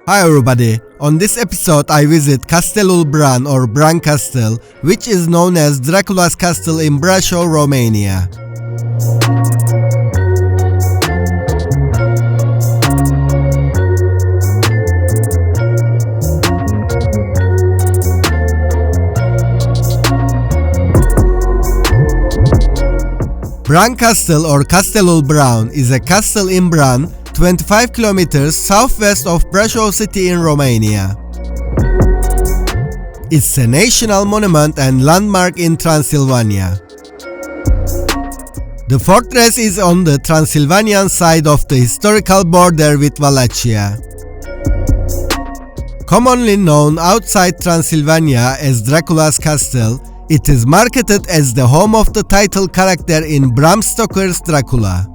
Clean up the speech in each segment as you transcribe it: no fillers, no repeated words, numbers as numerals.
Hi everybody, on this episode I visit Castle Bran or Bran Castle, which is known as Dracula's Castle in Brasov, Romania. Bran Castle or Castle Bran is a castle in Bran, 25 kilometers southwest of Brasov city in Romania. It's a national monument and landmark in Transylvania. The fortress is on the Transylvanian side of the historical border with Wallachia. Commonly known outside Transylvania as Dracula's Castle, it is marketed as the home of the title character in Bram Stoker's Dracula.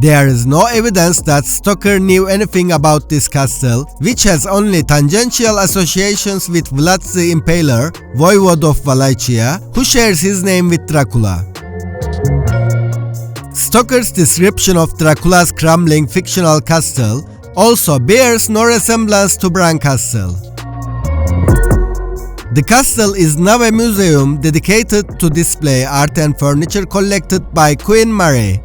There is no evidence that Stoker knew anything about this castle, which has only tangential associations with Vlad the Impaler, voivode of Wallachia, who shares his name with Dracula. Stoker's description of Dracula's crumbling fictional castle also bears no resemblance to Bran Castle. The castle is now a museum dedicated to display art and furniture collected by Queen Mary.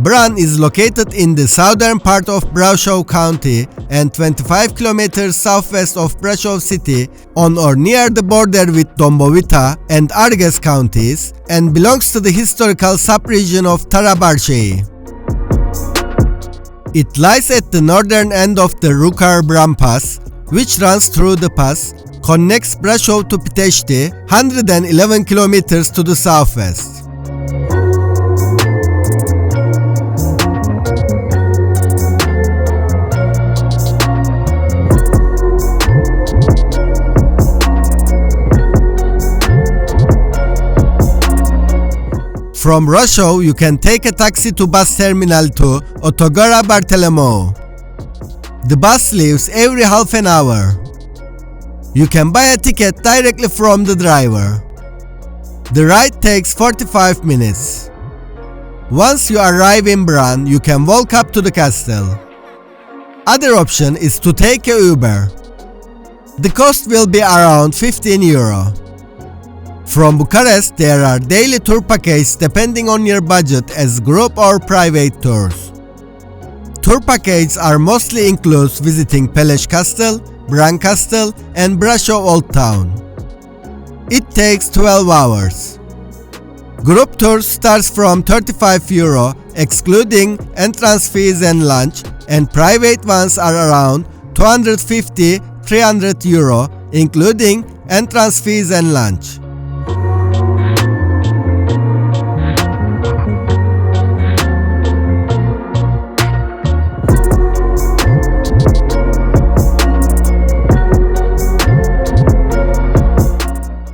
Bran is located in the southern part of Brasov County and 25 kilometers southwest of Brasov city on or near the border with Dombovita and Arges counties and belongs to the historical subregion of Tarabarchei. It lies at the northern end of the Rukar-Bran Pass, which runs through the pass, connects Brasov to Pitești, 111 kilometers to the southwest. From Brasov, you can take a taxi to bus terminal to Otogara Bartolomeu. The bus leaves every half an hour. You can buy a ticket directly from the driver. The ride takes 45 minutes. Once you arrive in Bran, you can walk up to the castle. Other option is to take a Uber. The cost will be around €15. From Bucharest, there are daily tour packages depending on your budget as group or private tours. Tour packages are mostly includes visiting Peleș Castle, Bran Castle and Brasov Old Town. It takes 12 hours. Group tours starts from €35 excluding entrance fees and lunch, and private ones are around €250–300 including entrance fees and lunch.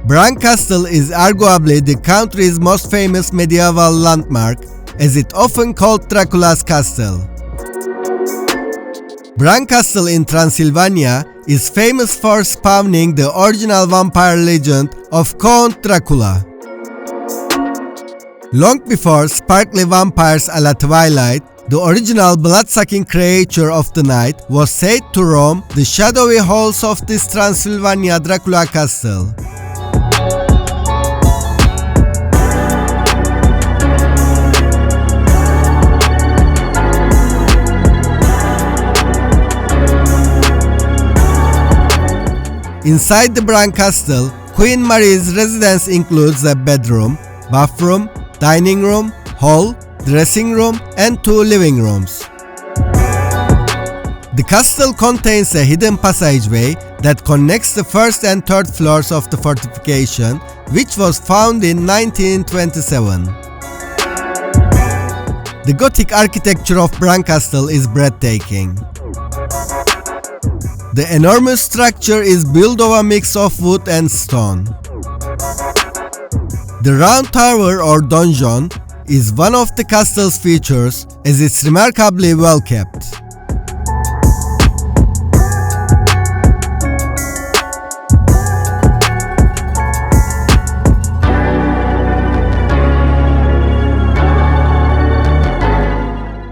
Bran Castle is arguably the country's most famous medieval landmark, as it often called Dracula's Castle. Bran Castle in Transylvania is famous for spawning the original vampire legend of Count Dracula. Long before sparkly vampires a la Twilight, the original blood-sucking creature of the night was said to roam the shadowy halls of this Transylvania Dracula Castle. Inside the Bran Castle, Queen Mary's residence includes a bedroom, bathroom, dining room, hall, dressing room, and 2 living rooms. The castle contains a hidden passageway that connects the first and third floors of the fortification, which was found in 1927. The Gothic architecture of Bran Castle is breathtaking. The enormous structure is built of a mix of wood and stone. The round tower or donjon is one of the castle's features as it's remarkably well kept.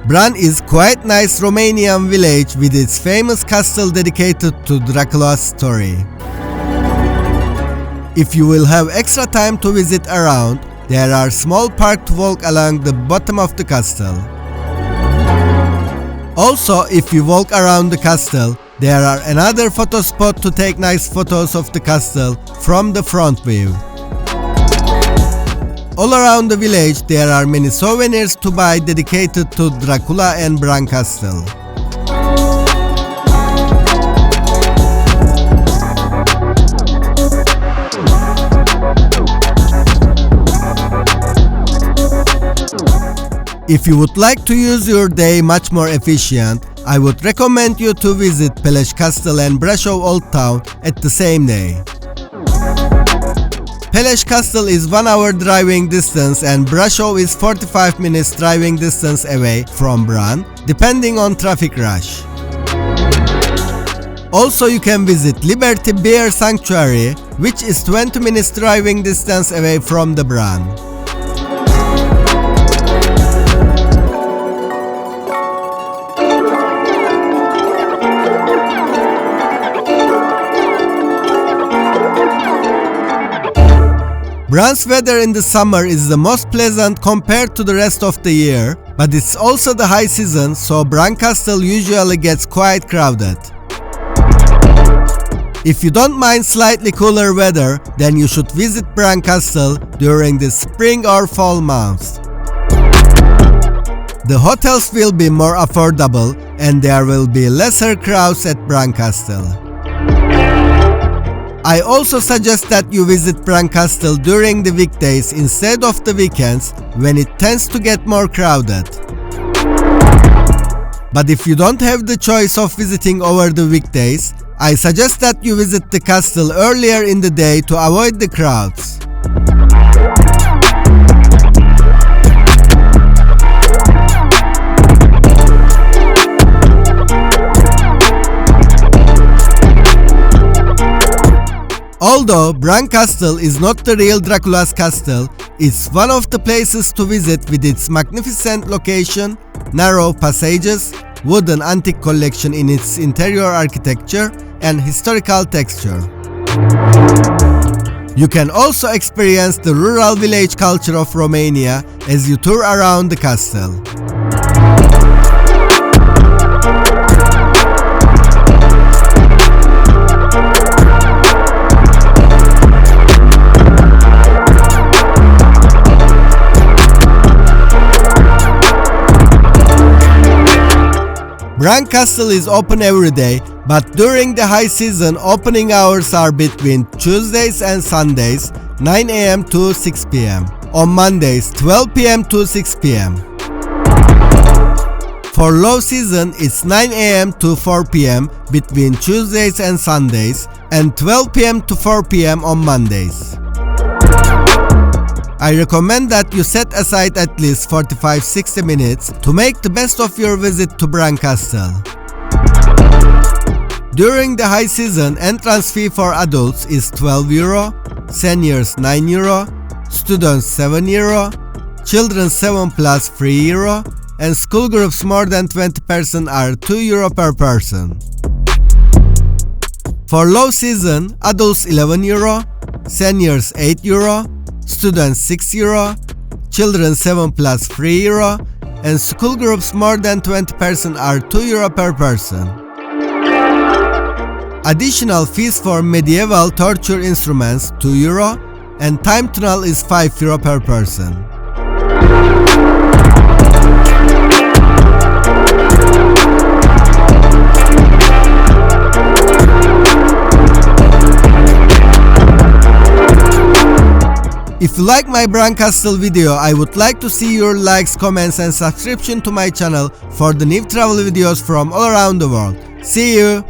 Bran is quite nice Romanian village with its famous castle dedicated to Dracula's story. If you will have extra time to visit around, there are small park to walk along the bottom of the castle. Also, if you walk around the castle, there are another photo spot to take nice photos of the castle from the front view. All around the village there are many souvenirs to buy dedicated to Dracula and Bran Castle. If you would like to use your day much more efficient, I would recommend you to visit Pelage Castle and Brasov Old Town at the same day. Pelage Castle is 1 hour driving distance and Brasov is 45 minutes driving distance away from Bran, depending on traffic rush. Also, you can visit Liberty Bear Sanctuary, which is 20 minutes driving distance away from the Bran. Bran's weather in the summer is the most pleasant compared to the rest of the year, but it's also the high season, so Bran Castle usually gets quite crowded. If you don't mind slightly cooler weather, then you should visit Bran Castle during the spring or fall months. The hotels will be more affordable and there will be lesser crowds at Bran Castle. I also suggest that you visit Bran Castle during the weekdays instead of the weekends when it tends to get more crowded. But if you don't have the choice of visiting over the weekdays, I suggest that you visit the castle earlier in the day to avoid the crowds. Although Bran Castle is not the real Dracula's castle, it's one of the places to visit with its magnificent location, narrow passages, wooden antique collection in its interior architecture, and historical texture. You can also experience the rural village culture of Romania as you tour around the castle. Bran Castle is open every day, but during the high season opening hours are between Tuesdays and Sundays 9 am to 6 pm, on Mondays 12 pm to 6 pm. For low season it's 9 am to 4 pm between Tuesdays and Sundays and 12 pm to 4 pm on Mondays. I recommend that you set aside at least 45-60 minutes to make the best of your visit to Bran Castle. During the high season, entrance fee for adults is €12, seniors €9, students €7, children 7 plus €3, and school groups more than 20 person are €2 per person. For low season, adults €11, seniors €8, students €6, children 7 plus €3, and school groups more than 20 person are €2 per person. Additional fees for medieval torture instruments €2 and time tunnel is €5 per person. If you like my Bran Castle video, I would like to see your likes, comments and subscription to my channel for the new travel videos from all around the world. See you!